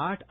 8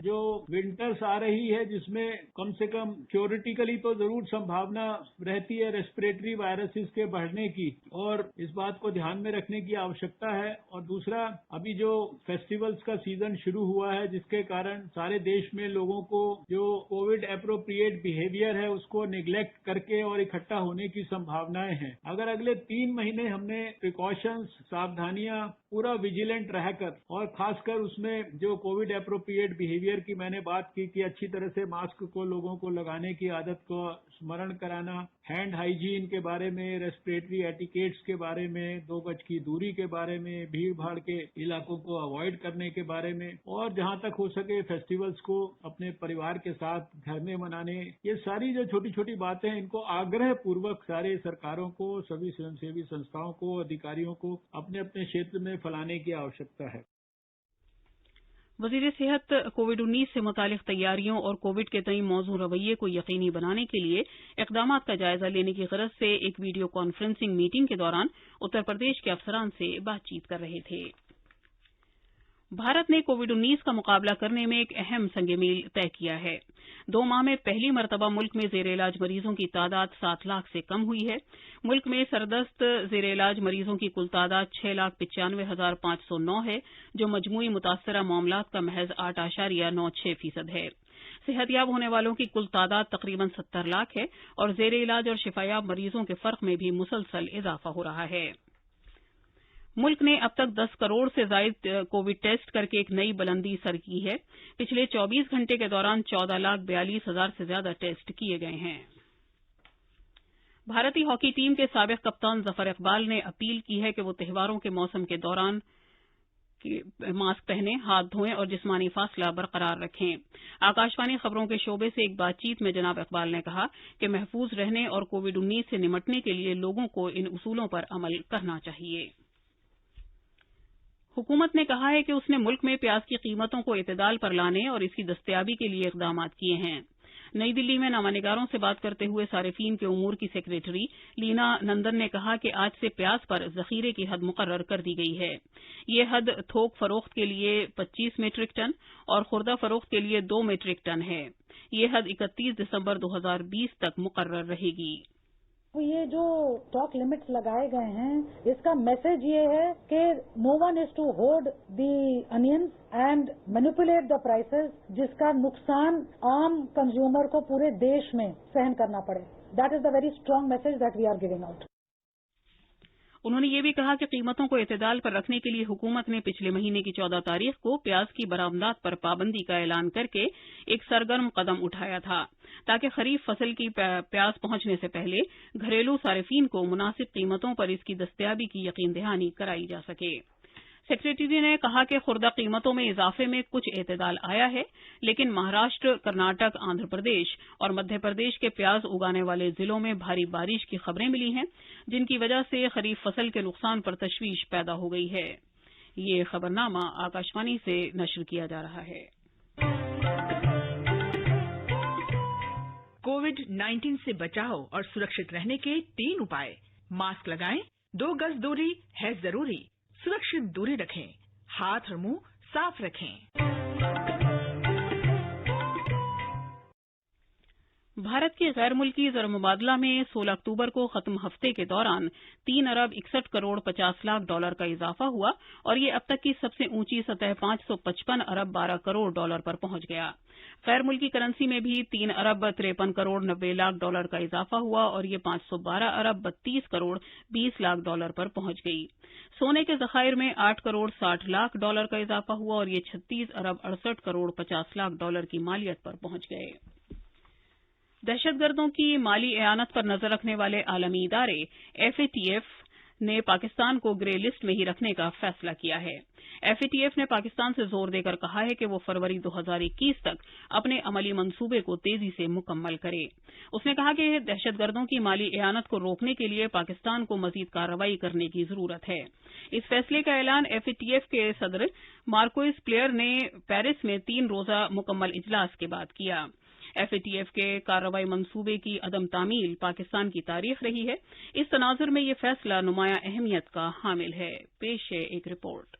جو ونٹرس آ رہی ہے جس میں کم سے کم تھیوریٹیکلی تو ضرور سمبھاونا رہتی ہے ریسپریٹری وائرسز کے بڑھنے کی، اور اس بات کو دھیان میں رکھنے کی آوشکتا ہے۔ اور دوسرا، ابھی جو فیسٹیولز کا سیزن شروع ہوا ہے جس کے کارن سارے دیش میں لوگوں کو جو کووڈ اپروپریٹ بیہیویئر ہے اس کو نیگلیکٹ کر کے اور اکٹھا ہونے کی سمبھاونائیں ہیں۔ اگر اگلے 3 مہینے ہم نے پریکاشنز، ساودھانیاں پورا ویجیلنٹ رہ کر، اور خاص کر اس میں جو کووڈ اپروپریٹ بیہیویئر کی میں نے بات کی کہ اچھی طرح سے ماسک کو لوگوں کو لگانے کی عادت کو اسمرن کرانا، ہینڈ ہائیجین کے بارے میں، ریسپریٹری ایٹیکیٹس کے بارے میں، 2 گز کی دوری کے بارے میں، بھیڑ بھاڑ کے علاقوں کو اوائڈ کرنے کے بارے میں، اور جہاں تک ہو سکے فیسٹیولز کو اپنے پریوار کے ساتھ گھر میں منانے، یہ ساری جو چھوٹی چھوٹی باتیں ان کو آگرہ پوروک سارے سرکاروں کو، سبھی سوئم سیوی سنستھاؤں کو، ادھیکاریوں کو اپنے اپنے چھیتر میں پھیلانے کی آوشکتا ہے۔ وزیر صحت کووڈ-19 سے متعلق تیاریوں اور کووڈ کے تئیں موزوں رویے کو یقینی بنانے کے لیے اقدامات کا جائزہ لینے کی غرض سے ایک ویڈیو کانفرنسنگ میٹنگ کے دوران اتر پردیش کے افسران سے بات چیت کر رہے تھے۔ بھارت نے کووڈ-19 کا مقابلہ کرنے میں ایک اہم سنگ میل طے کیا ہے۔ 2 ماہ میں پہلی مرتبہ ملک میں زیر علاج مریضوں کی تعداد 7 لاکھ سے کم ہوئی ہے۔ ملک میں سردست زیر علاج مریضوں کی کل تعداد 6,95,509 ہے، جو مجموعی متاثرہ معاملات کا محض 8.96% ہے۔ صحت یاب ہونے والوں کی کل تعداد تقریباً 70 لاکھ ہے، اور زیر علاج اور شفا یاب مریضوں کے فرق میں بھی مسلسل اضافہ ہو رہا ہے۔ ملک نے اب تک 10 کروڑ سے زائد کووڈ ٹیسٹ کر کے ایک نئی بلندی سر کی ہے۔ پچھلے 24 گھنٹے کے دوران 14,42,000 سے زیادہ ٹیسٹ کیے گئے ہیں۔ بھارتی ہاکی ٹیم کے سابق کپتان ظفر اقبال نے اپیل کی ہے کہ وہ تہواروں کے موسم کے دوران ماسک پہنیں، ہاتھ دھوئیں اور جسمانی فاصلہ برقرار رکھیں۔ آکاشوانی خبروں کے شعبے سے ایک بات چیت میں جناب اقبال نے کہا کہ محفوظ رہنے اور کووڈ-19 سے نمٹنے کے لیے لوگوں کو ان اصولوں پر عمل کرنا چاہیے۔ حکومت نے کہا ہے کہ اس نے ملک میں پیاز کی قیمتوں کو اعتدال پر لانے اور اس کی دستیابی کے لیے اقدامات کیے ہیں۔ نئی دلی میں نامہ نگاروں سے بات کرتے ہوئے صارفین کے امور کی سیکریٹری لینا نندن نے کہا کہ آج سے پیاز پر ذخیرے کی حد مقرر کر دی گئی ہے۔ یہ حد تھوک فروخت کے لیے 25 میٹرک ٹن اور خوردہ فروخت کے لیے 2 میٹرک ٹن ہے۔ یہ حد 31 دسمبر 2020 تک مقرر رہے گی۔ یہ جو اسٹاک لمٹس لگائے گئے ہیں اس کا میسج یہ ہے کہ no one is to hold the onions and manipulate the prices, جس کا نقصان عام کنزیومر کو پورے دیش میں سہن کرنا پڑے۔ That is the very strong message that we are giving out. انہوں نے یہ بھی کہا کہ قیمتوں کو اعتدال پر رکھنے کے لیے حکومت نے پچھلے مہینے کی 14 تاریخ کو پیاز کی برآمدات پر پابندی کا اعلان کر کے ایک سرگرم قدم اٹھایا تھا تاکہ خریف فصل کی پیاز پہنچنے سے پہلے گھریلو صارفین کو مناسب قیمتوں پر اس کی دستیابی کی یقین دہانی کرائی جا سکے۔ سیکریٹری نے کہا کہ خوردہ قیمتوں میں اضافے میں کچھ اعتدال آیا ہے، لیکن مہاراشٹر، کرناٹک، آندھرا پردیش اور مدھیہ پردیش کے پیاز اگانے والے ضلعوں میں بھاری بارش کی خبریں ملی ہیں، جن کی وجہ سے خریف فصل کے نقصان پر تشویش پیدا ہو گئی ہے۔ یہ خبرنامہ آکاشوانی سے نشر کیا جا رہا ہے۔ کووڈ-19 سے بچاؤ اور سرکشت رہنے کے 3 اپائے۔ ماسک لگائیں، 2 گز دوری ہے ضروری، سرکشت دوری رکھیں، ہاتھ اور منہ صاف رکھیں۔ بھارت کے غیر ملکی زر مبادلہ میں 16 اکتوبر کو ختم ہفتے کے دوران 3 ارب 61 کروڑ 50 لاکھ ڈالر کا اضافہ ہوا اور یہ اب تک کی سب سے اونچی سطح 555 ارب 12 کروڑ ڈالر پر پہنچ گیا۔ غیر ملکی کرنسی میں بھی 3 ارب 53 کروڑ 90 لاکھ ڈالر کا اضافہ ہوا اور یہ 512 ارب 32 کروڑ 20 لاکھ ڈالر پر پہنچ گئی۔ سونے کے ذخائر میں 8 کروڑ 60 لاکھ ڈالر کا اضافہ ہوا اور یہ 36 ارب 68 کروڑ 50 لاکھ ڈالر کی مالیت پر پہنچ گئے۔ دہشت گردوں کی مالی اعانت پر نظر رکھنے والے عالمی ادارے FATF نے پاکستان کو گرے لسٹ میں ہی رکھنے کا فیصلہ کیا ہے۔ FATF نے پاکستان سے زور دے کر کہا ہے کہ وہ فروری 2021 تک اپنے عملی منصوبے کو تیزی سے مکمل کرے۔ اس نے کہا کہ دہشت گردوں کی مالی اعانت کو روکنے کے لیے پاکستان کو مزید کارروائی کرنے کی ضرورت ہے۔ اس فیصلے کا اعلان FATF کے صدر مارکوس پلیئر نے پیرس میں 3 روزہ مکمل اجلاس کے بعد کیا۔ FATF کے کارروائی منصوبے کی عدم تعمیل پاکستان کی تاریخ رہی ہے۔ اس تناظر میں یہ فیصلہ نمایاں اہمیت کا حامل ہے۔ پیش ہے ایک رپورٹ۔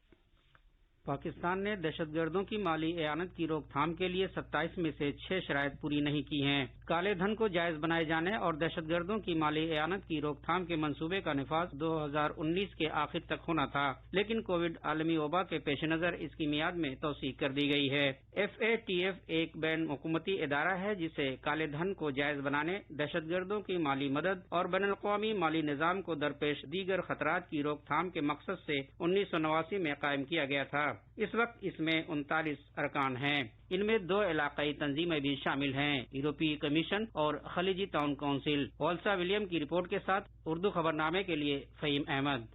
پاکستان نے دہشت گردوں کی مالی اعانت کی روک تھام کے لیے 27 میں سے 6 شرائط پوری نہیں کی ہیں۔ کالے دھن کو جائز بنائے جانے اور دہشت گردوں کی مالی اعانت کی روک تھام کے منصوبے کا نفاذ 2019 کے آخر تک ہونا تھا، لیکن کووڈ عالمی وبا کے پیش نظر اس کی میعاد میں توسیع کر دی گئی ہے۔ FATF ایک بین حکومتی ادارہ ہے جسے کالے دھن کو جائز بنانے، دہشت گردوں کی مالی مدد اور بین الاقوامی مالی نظام کو درپیش دیگر خطرات کی روک تھام کے مقصد سے 1989 میں قائم کیا گیا تھا۔ اس وقت اس میں 39 ارکان ہیں۔ ان میں 2 علاقائی تنظیمیں بھی شامل ہیں، یورپی کمیشن اور خلیجی تعاون کونسل۔ والسا ولیم کی رپورٹ کے ساتھ اردو خبرنامے کے لیے فہیم احمد۔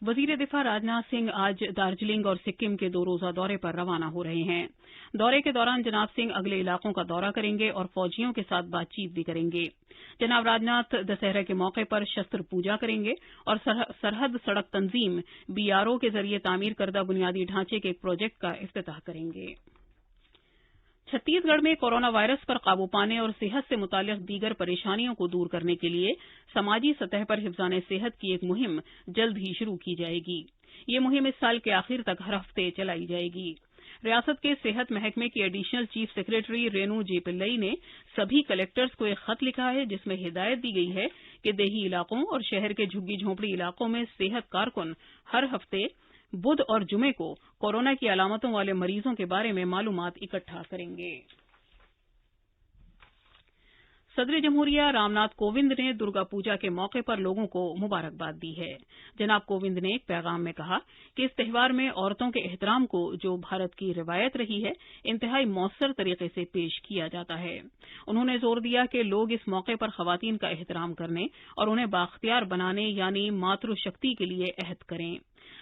وزیر دفاع راجناتھ سنگھ آج دارجلنگ اور سکم کے 2 روزہ دورے پر روانہ ہو رہے ہیں۔ دورے کے دوران جناب سنگھ اگلے علاقوں کا دورہ کریں گے اور فوجیوں کے ساتھ بات چیت بھی کریں گے۔ جناب راجناتھ دسہرہ کے موقع پر شستر پوجا کریں گے اور سرحد سڑک تنظیم BRO کے ذریعے تعمیر کردہ بنیادی ڈھانچے کے ایک پروجیکٹ کا افتتاح کریں گے۔ چھتیس گڑھ میں کورونا وائرس پر قابو پانے اور صحت سے متعلق دیگر پریشانیوں کو دور کرنے کے لیے سماجی سطح پر حفظان صحت کی ایک مہم جلد ہی شروع کی جائے گی۔ یہ مہم اس سال کے آخر تک ہر ہفتے چلائی جائے گی۔ ریاست کے صحت محکمے کی ایڈیشنل چیف سیکریٹری رینو جے پلئی نے سبھی کلکٹرز کو ایک خط لکھا ہے جس میں ہدایت دی گئی ہے کہ دیہی علاقوں اور شہر کے جھگی جھونپڑی علاقوں میں صحت کارکن ہر ہفتے بدھ اور جمعے کو کورونا کی علامتوں والے مریضوں کے بارے میں معلومات اکٹھا کریں گے۔ صدر جمہوریہ رام ناتھ کووند نے درگا پوجا کے موقع پر لوگوں کو مبارکباد دی ہے۔ جناب کووند نے ایک پیغام میں کہا کہ اس تہوار میں عورتوں کے احترام کو، جو بھارت کی روایت رہی ہے، انتہائی مؤثر طریقے سے پیش کیا جاتا ہے۔ انہوں نے زور دیا کہ لوگ اس موقع پر خواتین کا احترام کرنے اور انہیں بااختیار بنانے یعنی ماتر شکتی کے لیے عہد کریں۔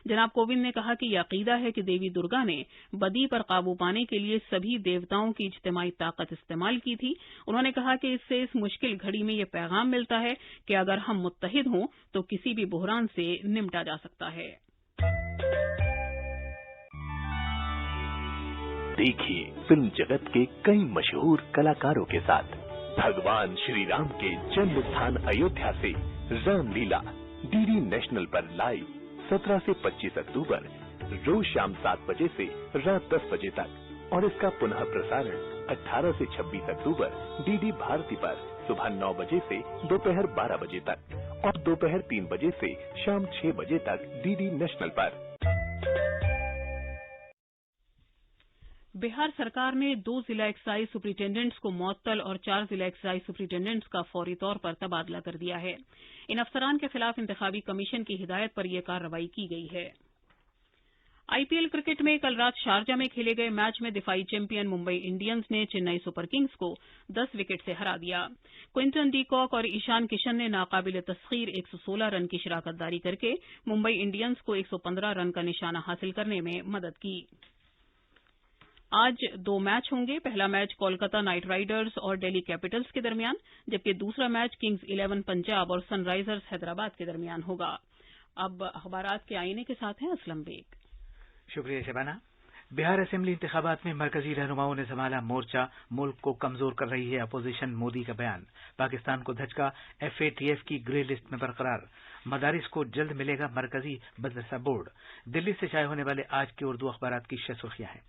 جناب کووند نے کہا کہ یہ عقیدہ ہے کہ دیوی درگا نے بدی پر قابو پانے کے لیے سبھی دیوتاؤں کی اجتماعی طاقت استعمال کی تھی۔ انہوں نے کہا کہ اس سے اس مشکل گھڑی میں یہ پیغام ملتا ہے کہ اگر ہم متحد ہوں تو کسی بھی بحران سے نمٹا جا سکتا ہے۔ دیکھیے فلم جگت کے کئی مشہور کلاکاروں کے ساتھ بھگوان شری رام کے جنم استھان ایودھیا سے رام لیلا DD نیشنل پر لائیو 17 سے 25 اکتوبر روز شام 7 بجے سے رات 10 بجے تک، اور اس کا پنہ پرسارن 18 سے 26 اکتوبر DD بھارتی پر صبح 9 بجے سے دوپہر 12 بجے تک اور دوپہر 3 بجے سے شام 6 بجے تک DD نیشنل پر۔ بہار سرکار نے 2 ضلع ایکسائز سپرنٹینڈنٹس کو معطل اور 4 ضلع ایکسائز سپرنٹینڈنٹس کا فوری طور پر تبادلہ کر دیا ہے۔ ان افسران کے خلاف انتخابی کمیشن کی ہدایت پر یہ کارروائی کی گئی ہے۔ IPL کرکٹ میں کل رات شارجہ میں کھیلے گئے میچ میں دفاعی چیمپئن ممبئی انڈینز نے چنئی سپر کنگز کو 10 وکٹ سے ہرا دیا۔ کوئنٹن ڈی کاک اور ایشان کشن نے ناقابل تسخیر 116 رن کی شراکت داری کر کے ممبئی انڈینز کو 115 رن کا نشانہ حاصل کرنے میں مدد کی۔ آج 2 میچ ہوں گے۔ پہلا میچ کولکتہ نائٹ رائڈرز اور ڈیلی کیپٹلز کے درمیان، جبکہ دوسرا میچ کنگز 11 پنجاب اور سن رائزرز حیدرآباد کے درمیان ہوگا۔ اب اخبارات کے آئینے کے ساتھ ہیں اسلم بیگ۔ شکریہ شبانہ۔ بہار اسمبلی انتخابات میں مرکزی رہنماؤں نے سنبھالا مورچہ، ملک کو کمزور کر رہی ہے اپوزیشن، مودی کا بیان۔ پاکستان کو دھچکا، FATF کی گرے لسٹ میں برقرار۔ مدارس کو جلد ملے گا مرکزی مدرسہ بورڈ۔ دلی سے شائع ہونے والے آج کے اردو اخبارات کی 6 سرخیاں ہیں۔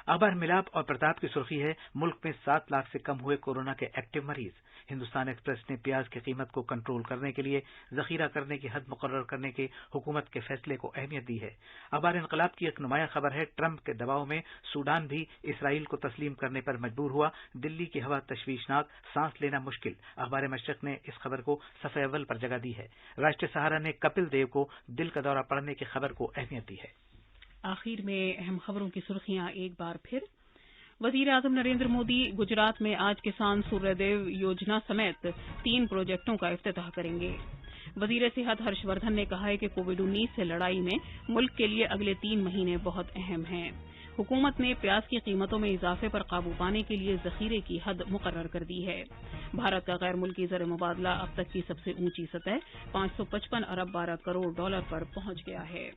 اخبار ملاپ اور پرتاپ کی سرخی ہے، ملک میں 7 لاکھ سے کم ہوئے کورونا کے ایکٹیو مریض۔ ہندوستان ایکسپریس نے پیاز کی قیمت کو کنٹرول کرنے کے لیے ذخیرہ کرنے کی حد مقرر کرنے کے حکومت کے فیصلے کو اہمیت دی ہے۔ اخبار انقلاب کی ایک نمایاں خبر ہے، ٹرمپ کے دباؤ میں سوڈان بھی اسرائیل کو تسلیم کرنے پر مجبور ہوا، دلی کی ہوا تشویشناک، سانس لینا مشکل۔ اخبار مشرق نے اس خبر کو صفحہ اول پر جگہ دی ہے۔ راشٹریہ سہارا نے کپل دیو کو دل کا دورہ پڑنے کی خبر کو اہمیت دی ہے۔ آخر میں اہم خبروں کی سرخیاں ایک بار پھر۔ وزیر اعظم نریندر مودی گجرات میں آج کسان سوریہ دیو یوجنا سمیت 3 پروجیکٹوں کا افتتاح کریں گے۔ وزیر صحت ہرش وردھن نے کہا ہے کہ کووڈ-19 سے لڑائی میں ملک کے لیے اگلے 3 مہینے بہت اہم ہیں۔ حکومت نے پیاز کی قیمتوں میں اضافے پر قابو پانے کے لیے ذخیرے کی حد مقرر کر دی ہے۔ بھارت کا غیر ملکی زر مبادلہ اب تک کی سب سے اونچی سطح 555 ارب 12 کروڑ ڈالر پر پہنچ گیا ہے۔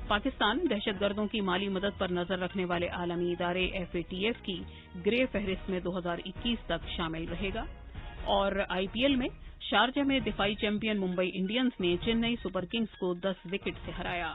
پاکستان دہشت گردوں کی مالی مدد پر نظر رکھنے والے عالمی ادارے FATF کی گرے فہرست میں 2021 تک شامل رہے گا، اور IPL میں شارجہ میں دفاعی چیمپئن ممبئی انڈینز نے چنئی سپر کنگز کو 10 وکٹ سے ہرایا۔